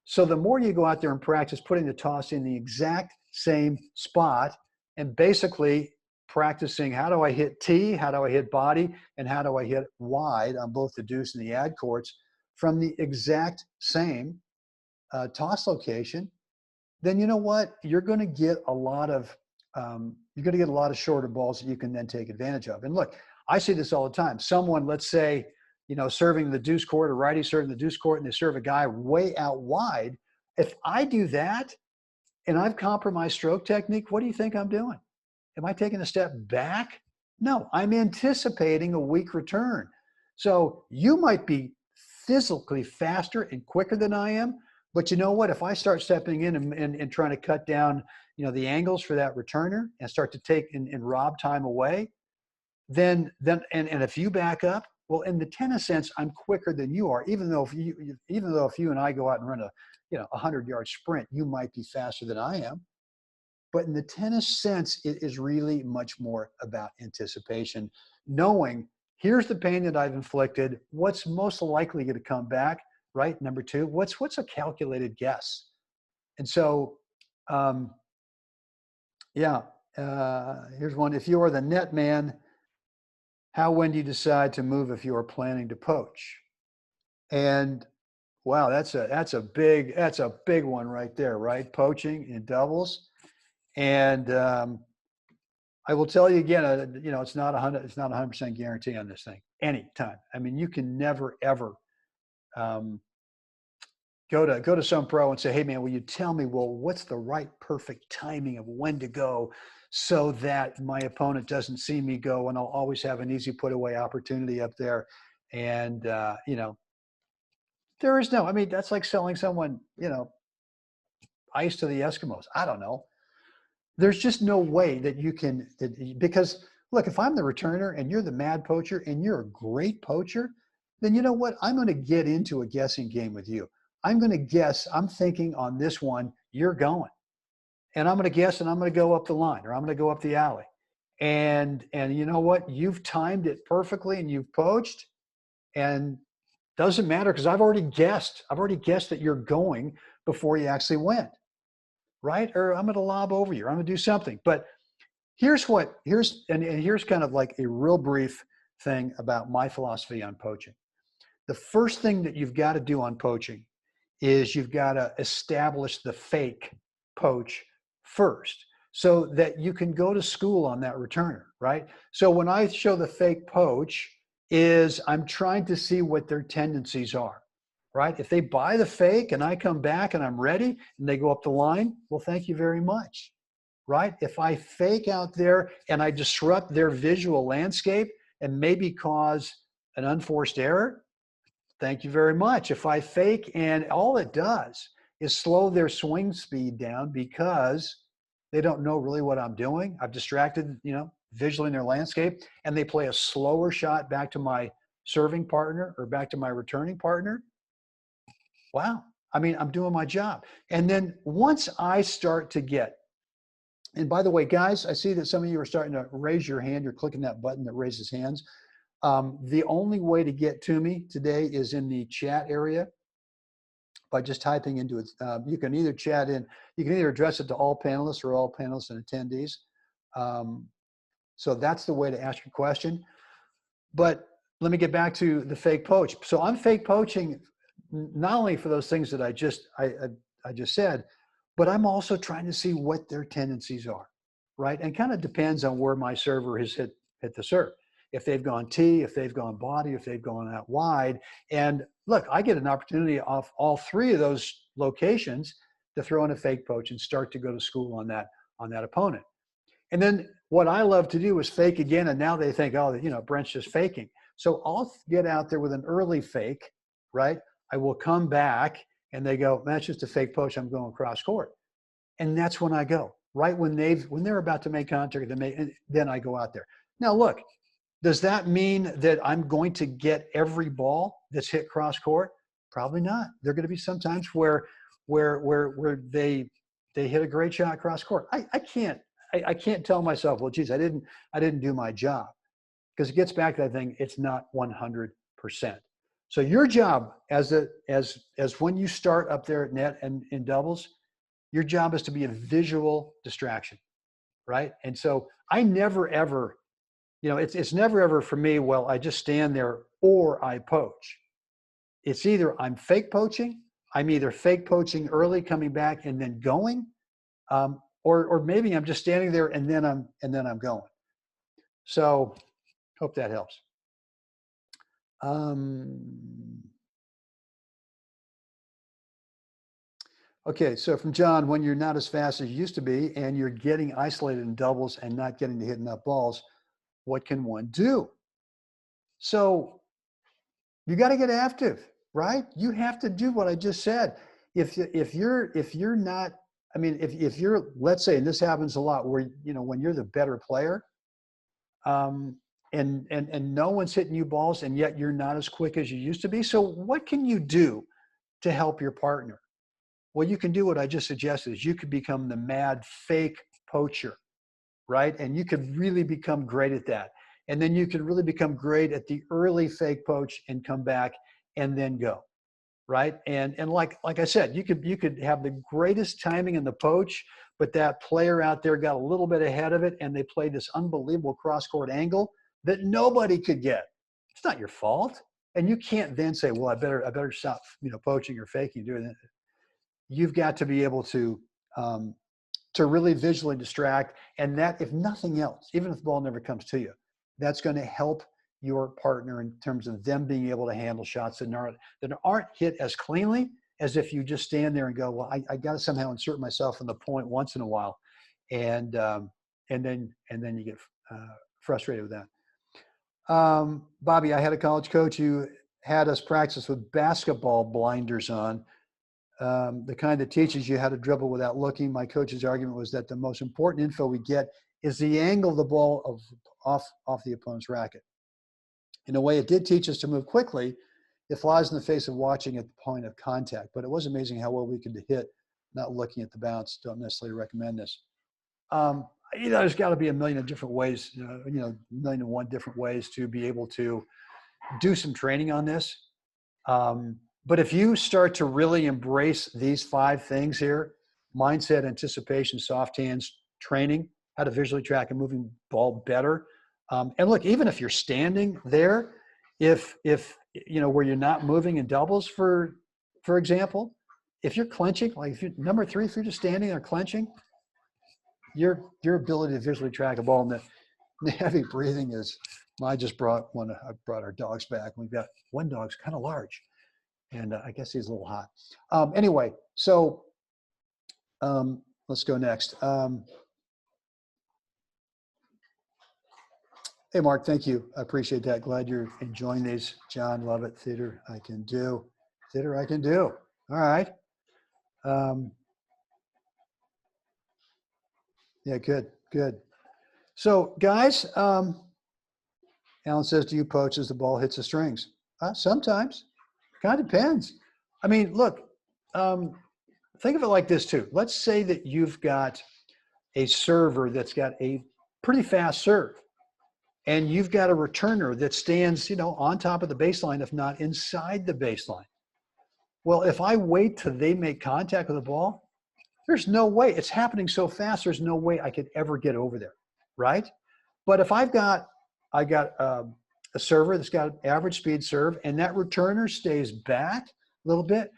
So the more you go out there and practice putting the toss in the exact same spot and basically practicing how do I hit tee, how do I hit body, and how do I hit wide on both the deuce and the ad courts from the exact same toss location, then you know what? You're going to get a lot of shorter balls that you can then take advantage of. And look, I see this all the time. Someone, let's say, serving the deuce court, a righty serving the deuce court, and they serve a guy way out wide. If I do that and I've compromised stroke technique, what do you think I'm doing? Am I taking a step back? No, I'm anticipating a weak return. So you might be physically faster and quicker than I am, but you know what? If I start stepping in and trying to cut down, the angles for that returner and start to take and rob time away, then if you back up, well, in the tennis sense, I'm quicker than you are. Even though if you and I go out and run a 100-yard sprint, you might be faster than I am. But in the tennis sense, it is really much more about anticipation, knowing here's the pain that I've inflicted. What's most likely going to come back, right? Number two, what's a calculated guess? And so, Yeah. Here's one. If you are the net man, how when do you decide to move if you are planning to poach? And wow, that's a big one right there, right? Poaching in doubles. And I will tell you again, you know, it's not 100% guarantee on this thing anytime. I mean, you can never ever um, go to some pro and say, hey man, will you tell me, well, what's the right perfect timing of when to go so that my opponent doesn't see me go and I'll always have an easy put away opportunity up there. And you know, there is no, I mean, that's like selling someone, you know, ice to the Eskimos. I don't know. There's just no way that you can, because look, if I'm the returner and you're the mad poacher and you're a great poacher, then you know what? I'm going to get into a guessing game with you. I'm going to guess, I'm thinking on this one, you're going. And I'm going to guess and I'm going to go up the line or I'm going to go up the alley. And you know what? You've timed it perfectly and you've poached and doesn't matter because I've already guessed. I've already guessed that you're going before you actually went, right? Or I'm going to lob over you or I'm going to do something. But here's kind of like a real brief thing about my philosophy on poaching. The first thing that you've got to do on poaching is you've got to establish the fake poach first so that you can go to school on that returner, right? So when I show the fake poach is I'm trying to see what their tendencies are, right? If they buy the fake and I come back and I'm ready and they go up the line, well, thank you very much, right? If I fake out there and I disrupt their visual landscape and maybe cause an unforced error, thank you very much. If I fake and all it does is slow their swing speed down because they don't know really what I'm doing. I've distracted, you know, visually in their landscape and they play a slower shot back to my serving partner or back to my returning partner. Wow. I mean, I'm doing my job. And then once I start to get, and by the way, guys, I see that some of you are starting to raise your hand. You're clicking that button that raises hands. The only way to get to me today is in the chat area by just typing into it. You can either chat in, you can either address it to all panelists or all panelists and attendees. So that's the way to ask your question. But let me get back to the fake poach. So I'm fake poaching not only for those things that I just said, but I'm also trying to see what their tendencies are, right? And kind of depends on where my server has hit the serve. If they've gone T, if they've gone body, if they've gone out wide. And look, I get an opportunity off all three of those locations to throw in a fake poach and start to go to school on that opponent. And then what I love to do is fake again. And now they think, oh, you know, Brent's just faking. So I'll get out there with an early fake, right? I will come back and they go, that's just a fake poach. I'm going cross court. And that's when I go, right when they're about to make contact, then I go out there. Now, look, does that mean that I'm going to get every ball that's hit cross court? Probably not. There are going to be some times where they hit a great shot cross court. I can't tell myself, well, geez, I didn't do my job, because it gets back to that thing. It's not 100%. So your job as when you start up there at net and in doubles, your job is to be a visual distraction, right? And so I never ever, you know, it's never ever for me, well, I just stand there or I poach. It's either I'm fake poaching, I'm either fake poaching early, coming back and then going, or maybe I'm just standing there and then I'm going. So hope that helps. Okay, so from John, when you're not as fast as you used to be and you're getting isolated in doubles and not getting to hit enough balls, what can one do? So you got to get active, right? You have to do what I just said. If you're not, I mean, if you're, let's say, and this happens a lot, where, you know, when you're the better player, and no one's hitting you balls, and yet you're not as quick as you used to be. So what can you do to help your partner? Well, you can do what I just suggested. Is you could become the mad fake poacher, right? And you could really become great at that. And then you could really become great at the early fake poach and come back and then go. right? And like I said, you could have the greatest timing in the poach, but that player out there got a little bit ahead of it, and they played this unbelievable cross-court angle that nobody could get. It's not your fault, and you can't then say, "Well, I better stop, poaching or faking, doing it." You've got to be able to really visually distract, and that, if nothing else, even if the ball never comes to you, that's going to help your partner in terms of them being able to handle shots that aren't hit as cleanly as if you just stand there and go, well, I got to somehow insert myself in the point once in a while, and then you get frustrated with that. Bobby, I had a college coach who had us practice with basketball blinders on, the kind that teaches you how to dribble without looking. My coach's argument was that the most important info we get is the angle of the ball off the opponent's racket. In a way, it did teach us to move quickly. It flies in the face of watching at the point of contact, but it was amazing how well we could hit not looking at the bounce. Don't necessarily recommend this. There's got to be a million different ways, million and one different ways to be able to do some training on this. But if you start to really embrace these 5 things here: mindset, anticipation, soft hands, training, how to visually track a moving ball better. And look, even if you're standing there, if where you're not moving in doubles, for example, if you're clenching, like if you're number 3, if you're just standing there clenching, your ability to visually track a ball, and the heavy breathing is. I brought our dogs back. We've got one dog's kind of large, and I guess he's a little hot. Anyway, so let's go next. Hey, Mark, thank you. I appreciate that. Glad you're enjoying these. John, love it. Theater I can do. Theater I can do. All right. Yeah, good. So, guys, Alan says, do you poach as the ball hits the strings? Sometimes. Kind of depends. I mean, look, think of it like this, too. Let's say that you've got a server that's got a pretty fast serve, and you've got a returner that stands, on top of the baseline, if not inside the baseline. Well, if I wait till they make contact with the ball, there's no way. It's happening so fast, there's no way I could ever get over there, right? But if I got a server that's got an average speed serve, and that returner stays back a little bit,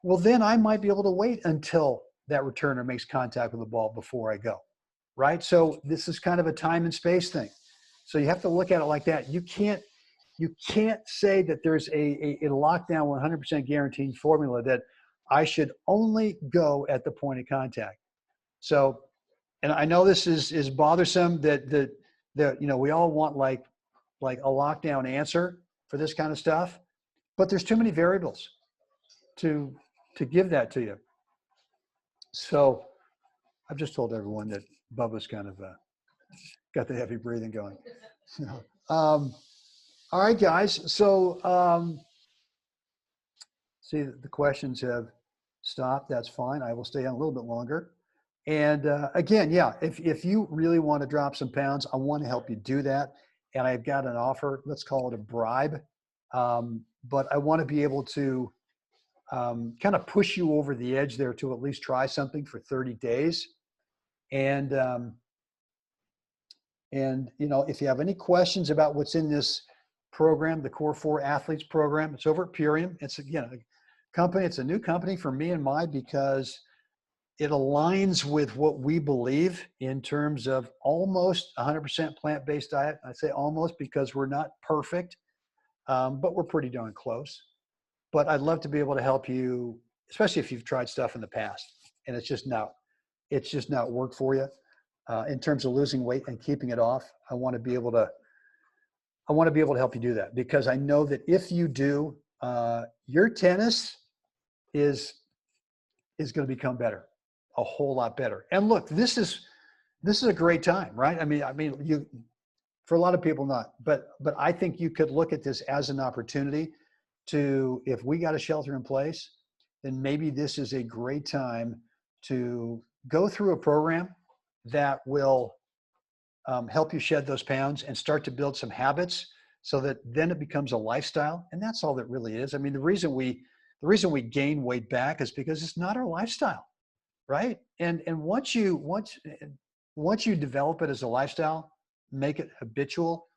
well, then I might be able to wait until that returner makes contact with the ball before I go, right? So this is kind of a time and space thing. So you have to look at it like that. You can't say that there's a lockdown 100% guaranteed formula that I should only go at the point of contact. So, and I know this is bothersome that we all want like a lockdown answer for this kind of stuff, but there's too many variables to give that to you. So I've just told everyone that Bubba's kind of got the heavy breathing going. All right, guys. So see, the questions have stopped. That's fine. I will stay on a little bit longer. And again, yeah, if you really want to drop some pounds, I want to help you do that. And I've got an offer. Let's call it a bribe. But I want to be able to kind of push you over the edge there to at least try something for 30 days. And if you have any questions about what's in this program, the Core 4 Athletes program, it's over at Purium. It's, again, a company. It's a new company for me and my, because it aligns with what we believe in terms of almost 100% plant-based diet. I say almost because we're not perfect, but we're pretty darn close. But I'd love to be able to help you, especially if you've tried stuff in the past and it's just not worked for you. In terms of losing weight and keeping it off, I want to be able to help you do that, because I know that if you do, your tennis is going to become better, a whole lot better. And look, this is a great time, right? I mean, you, for a lot of people, not, but I think you could look at this as an opportunity to, if we got a shelter in place, then maybe this is a great time to go through a program that will help you shed those pounds and start to build some habits, so that then it becomes a lifestyle. And that's all that really is. I mean, the reason we the reason we gain weight back is because it's not our lifestyle, right? And once you develop it as a lifestyle, make it habitual,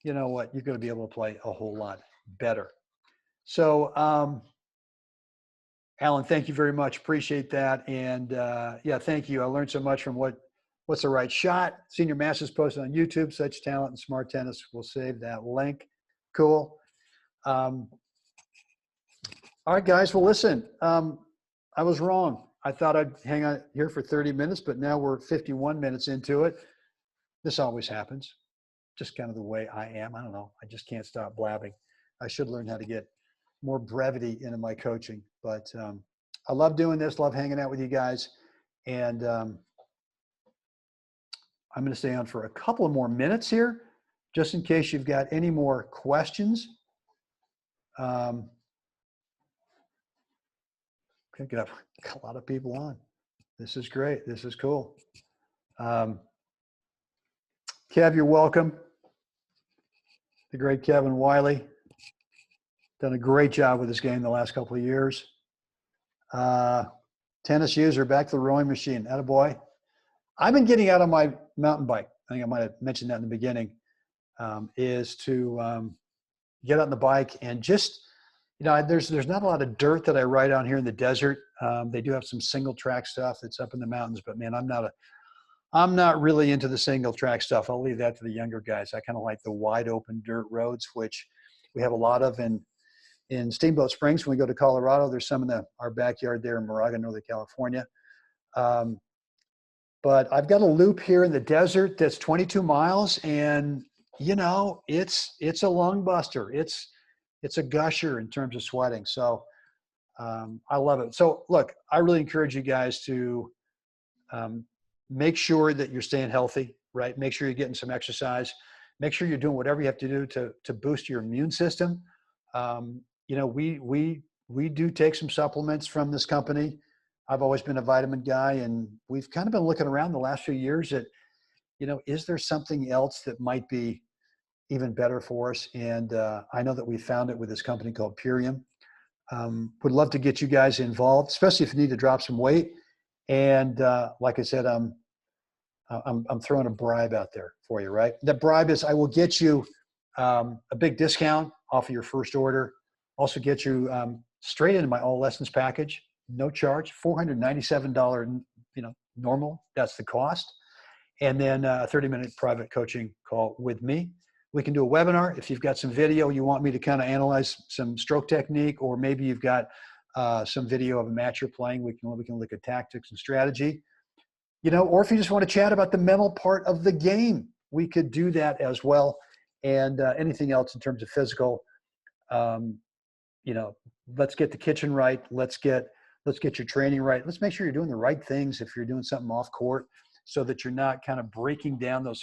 you know what, you're going to be able to play a whole lot better. So, Alan, thank you very much. Appreciate that. And yeah, thank you. I learned so much from what's the right shot. Senior Masters posted on YouTube. Such talent and smart tennis. We'll save that link. Cool. All right, guys. Well, listen, I was wrong. I thought I'd hang on here for 30 minutes, but now we're 51 minutes into it. This always happens. Just kind of the way I am. I don't know. I just can't stop blabbing. I should learn how to get more brevity into my coaching, but I love doing this, love hanging out with you guys. And I'm going to stay on for a couple of more minutes here, just in case you've got any more questions. Okay, got a lot of people on. This is great. This is cool. Kev, you're welcome. The great Kevin Wiley. Done a great job with this game the last couple of years. Tennis user, back to the rowing machine. Attaboy. I've been getting out on my mountain bike. I think I might have mentioned that in the beginning, is to get on the bike and just, you know, there's not a lot of dirt that I ride on here in the desert. They do have some single track stuff that's up in the mountains, but man, I'm not really into the single track stuff. I'll leave that to the younger guys. I kind of like the wide open dirt roads, which we have a lot of in Steamboat Springs. When we go to Colorado, there's some in our backyard there in Moraga, Northern California. But I've got a loop here in the desert that's 22 miles, and you know, it's a lung buster. It's a gusher in terms of sweating. So I love it. So look, I really encourage you guys to make sure that you're staying healthy, right? Make sure you're getting some exercise. Make sure you're doing whatever you have to do to boost your immune system. You know, we do take some supplements from this company. I've always been a vitamin guy, and we've kind of been looking around the last few years at, you know, is there something else that might be even better for us? And I know that we found it with this company called Purium. Would love to get you guys involved, especially if you need to drop some weight. And like I said, I'm throwing a bribe out there for you, right? The bribe is I will get you a big discount off of your first order. Also get you straight into my all lessons package, no charge, $497, you know, normal. That's the cost. And then a 30-minute private coaching call with me. We can do a webinar. If you've got some video you want me to kind of analyze some stroke technique, or maybe you've got some video of a match you're playing, we can look at tactics and strategy. You know, or if you just want to chat about the mental part of the game, we could do that as well. And anything else in terms of physical, you know, let's get the kitchen right. Let's get your training right. Let's make sure you're doing the right things if you're doing something off court, so that you're not kind of breaking down those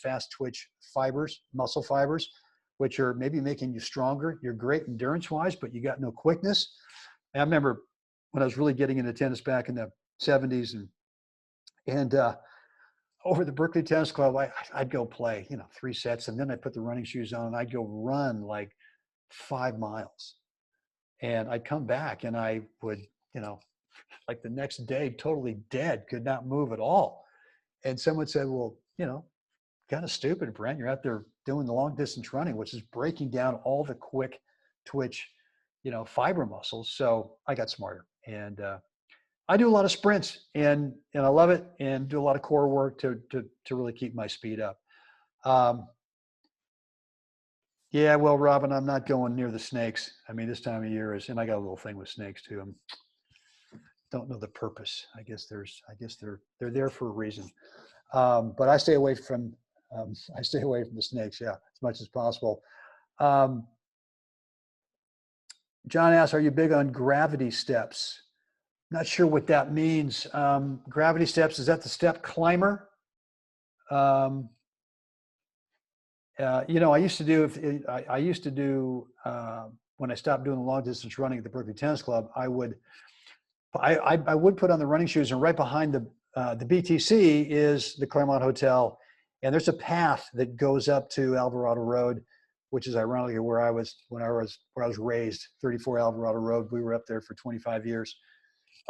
fast twitch fibers, muscle fibers, which are maybe making you stronger. You're great endurance wise, but you got no quickness. And I remember when I was really getting into tennis back in the 70s, and over the Berkeley Tennis Club, I'd go play, you know, 3 sets, and then I'd put the running shoes on and I'd go run like 5 miles. And I'd come back and I would, you know, like the next day, totally dead, could not move at all. And someone said, well, you know, kind of stupid, Brent, you're out there doing the long distance running, which is breaking down all the quick twitch, you know, fiber muscles. So I got smarter, and I do a lot of sprints, and I love it, and do a lot of core work to really keep my speed up. Yeah, well, Robin, I'm not going near the snakes. I mean, this time of year is, and I got a little thing with snakes too. Don't know the purpose. I guess they're there for a reason. But I stay away from the snakes, yeah, as much as possible. John asks, are you big on gravity steps? Not sure what that means. Gravity steps, is that the step climber? You know, I used to do when I stopped doing the long distance running at the Berkeley Tennis Club, I would put on the running shoes, and right behind the BTC is the Claremont Hotel, and there's a path that goes up to Alvarado Road which is ironically where I was where I was raised, 34 Alvarado Road. We were up there for 25 years.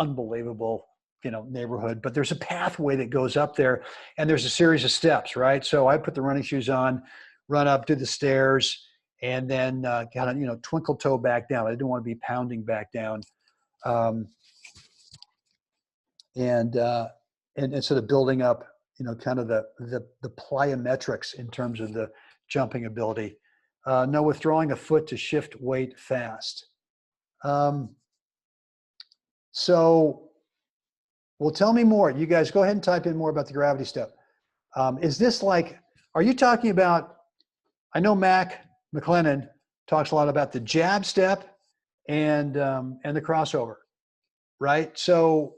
Unbelievable, neighborhood. But there's a pathway that goes up there, and there's a series of steps, right? So I put the running shoes on, run up to the stairs, and then kind of twinkle toe back down. I didn't want to be pounding back down, and instead of building up, kind of the plyometrics in terms of the jumping ability. No withdrawing a foot to shift weight fast. So, well, tell me more. You guys go ahead and type in more about the gravity step. Is this like, are you talking about, I know Mac McLennan talks a lot about the jab step and the crossover, right? So,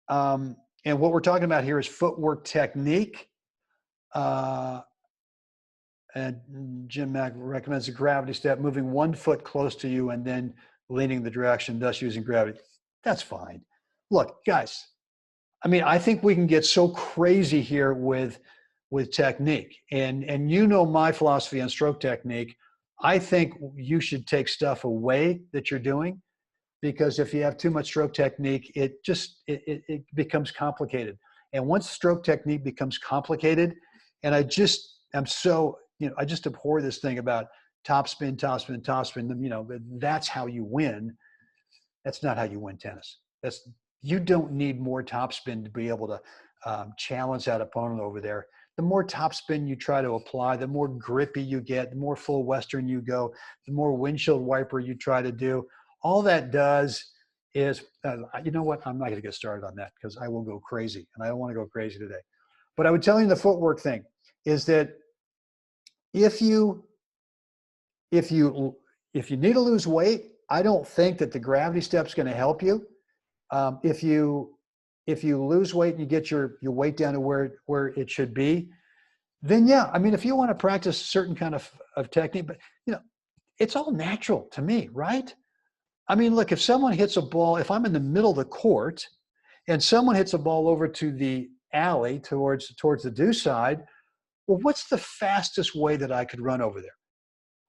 and what we're talking about here is footwork technique. And Jim Mack recommends a gravity step, moving one foot close to you and then leaning the direction, thus using gravity. That's fine. Look, guys, I mean, I think we can get so crazy here with technique. And my philosophy on stroke technique. I think you should take stuff away that you're doing, because if you have too much stroke technique, it becomes complicated. And once stroke technique becomes complicated, and I just abhor this thing about topspin. That's how you win. That's not how you win tennis. You don't need more topspin to be able to challenge that opponent over there. The more topspin you try to apply, the more grippy you get, the more full Western you go, the more windshield wiper you try to do. All that does is, you know what? I'm not going to get started on that because I will go crazy, and I don't want to go crazy today. But I would tell you the footwork thing is that if you need to lose weight, I don't think that the gravity step's going to help you. If you lose weight and you get your weight down to where it should be, then yeah, I mean, if you want to practice a certain kind of technique, but it's all natural to me, right? I mean, look, if someone hits a ball, if I'm in the middle of the court and someone hits a ball over to the alley towards the deuce side, well, what's the fastest way that I could run over there,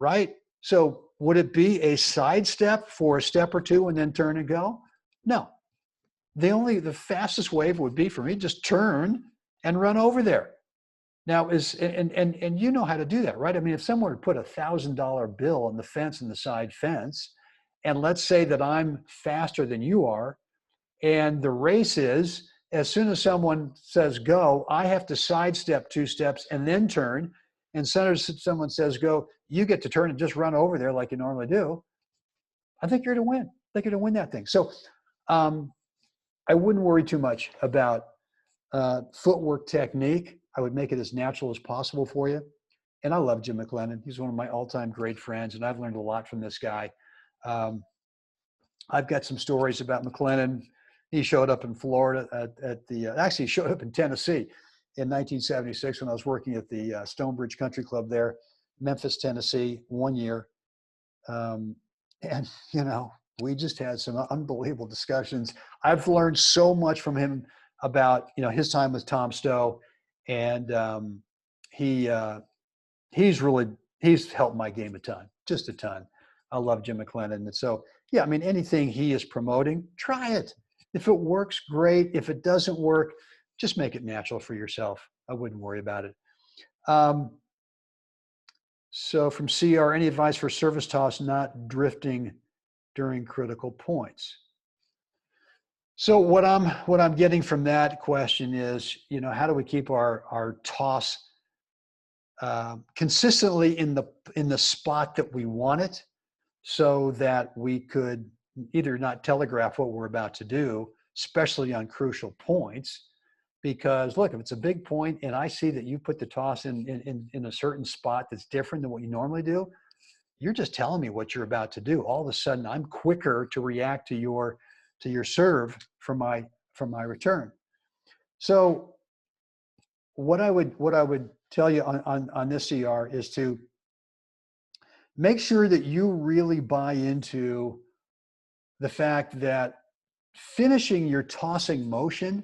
right? So would it be a side step for a step or two and then turn and go? No. The fastest way would be for me just turn and run over there. Now and you know how to do that, right? I mean, if someone would put $1,000 bill on the fence in the side fence, and let's say that I'm faster than you are, and the race is, as soon as someone says go, I have to sidestep 2 steps and then turn. And as soon as someone says go, you get to turn and just run over there like you normally do. I think you're to win. I think you're to win that thing. So I wouldn't worry too much about footwork technique. I would make it as natural as possible for you. And I love Jim McLennan. He's one of my all-time great friends, and I've learned a lot from this guy. I've got some stories about McLennan. He showed up in Florida actually he showed up in Tennessee in 1976 when I was working at the Stonebridge Country Club there, Memphis, Tennessee, 1 year. And, we just had some unbelievable discussions. I've learned so much from him about, his time with Tom Stowe. And he's helped my game a ton, just a ton. I love Jim McLennan. And so, yeah, I mean, anything he is promoting, try it. If it works, great. If it doesn't work, just make it natural for yourself. I wouldn't worry about it. So from CR, any advice for service toss not drifting during critical points? So what I'm getting from that question is, how do we keep our toss consistently in the spot that we want it, so that we could either not telegraph what we're about to do, especially on crucial points. Because look, if it's a big point and I see that you put the toss in a certain spot that's different than what you normally do, you're just telling me what you're about to do. All of a sudden, I'm quicker to react to your serve from my return. So what I would tell you on this CR is to make sure that you really buy into the fact that finishing your tossing motion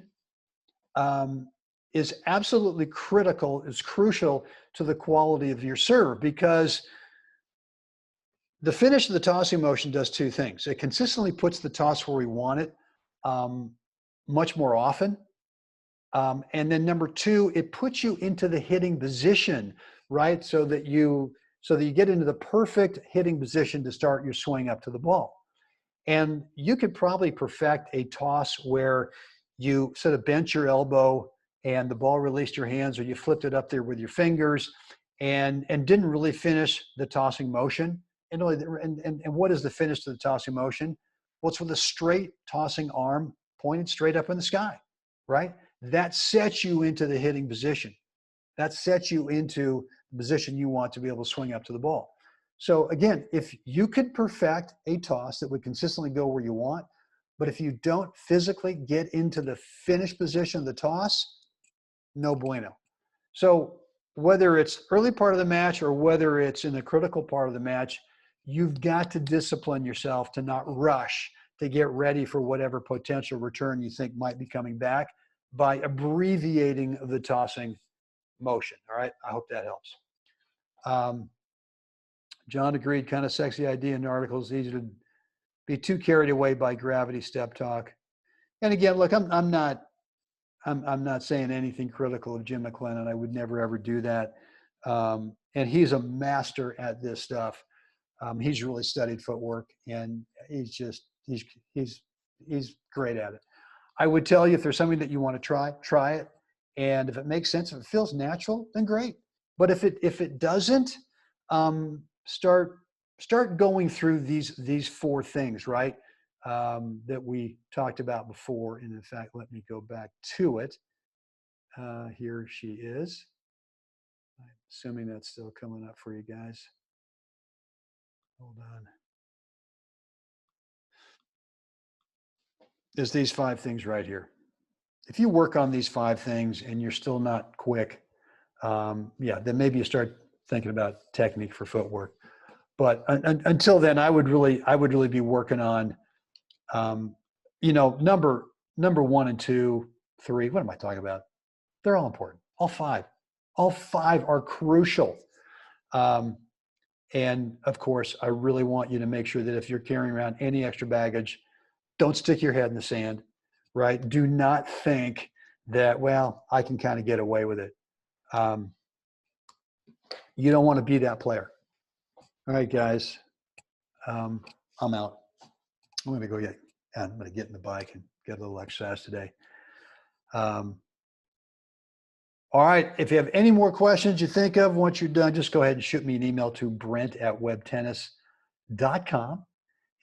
is absolutely critical, is crucial to the quality of your serve, because the finish of the tossing motion does two things. It consistently puts the toss where we want it much more often. And then number two, it puts you into the hitting position, right? So that you get into the perfect hitting position to start your swing up to the ball. And you could probably perfect a toss where you sort of bent your elbow and the ball released your hands, or you flipped it up there with your fingers and didn't really finish the tossing motion. And what is the finish to the tossing motion? Well, it's with a straight tossing arm pointed straight up in the sky, right? That sets you into the hitting position. That sets you into the position you want to be able to swing up to the ball. So again, if you could perfect a toss that would consistently go where you want, but if you don't physically get into the finish position of the toss, no bueno. So whether it's early part of the match or whether it's in the critical part of the match, you've got to discipline yourself to not rush to get ready for whatever potential return you think might be coming back by abbreviating the tossing motion. All right, I hope that helps. John agreed, kind of sexy idea in articles, easy to be too carried away by gravity step talk. And again, look, I'm not saying anything critical of Jim McLennan. I would never ever do that. And he's a master at this stuff. He's really studied footwork, and he's great at it. I would tell you, if there's something that you want to try it. And if it makes sense, if it feels natural, then great. But if it doesn't, start going through these four things, right? That we talked about before. And in fact, let me go back to it. Here she is. I'm assuming that's still coming up for you guys. Hold on. There's these 5 things right here. If you work on these 5 things and you're still not quick, then maybe you start thinking about technique for footwork. But until then, I would really be working on, number 1 and 2, 3. What am I talking about? They're all important. All 5 are crucial. And of course, I really want you to make sure that if you're carrying around any extra baggage, don't stick your head in the sand, right? Do not think that, well, I can kind of get away with it. You don't want to be that player. All right, guys, I'm out. I'm going to get in the bike and get a little exercise today. All right, if you have any more questions you think of once you're done, just go ahead and shoot me an email to brent@webtennis.com.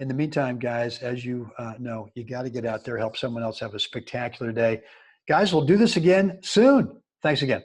In the meantime, guys, as you know, you got to get out there, help someone else have a spectacular day. Guys, we'll do this again soon. Thanks again.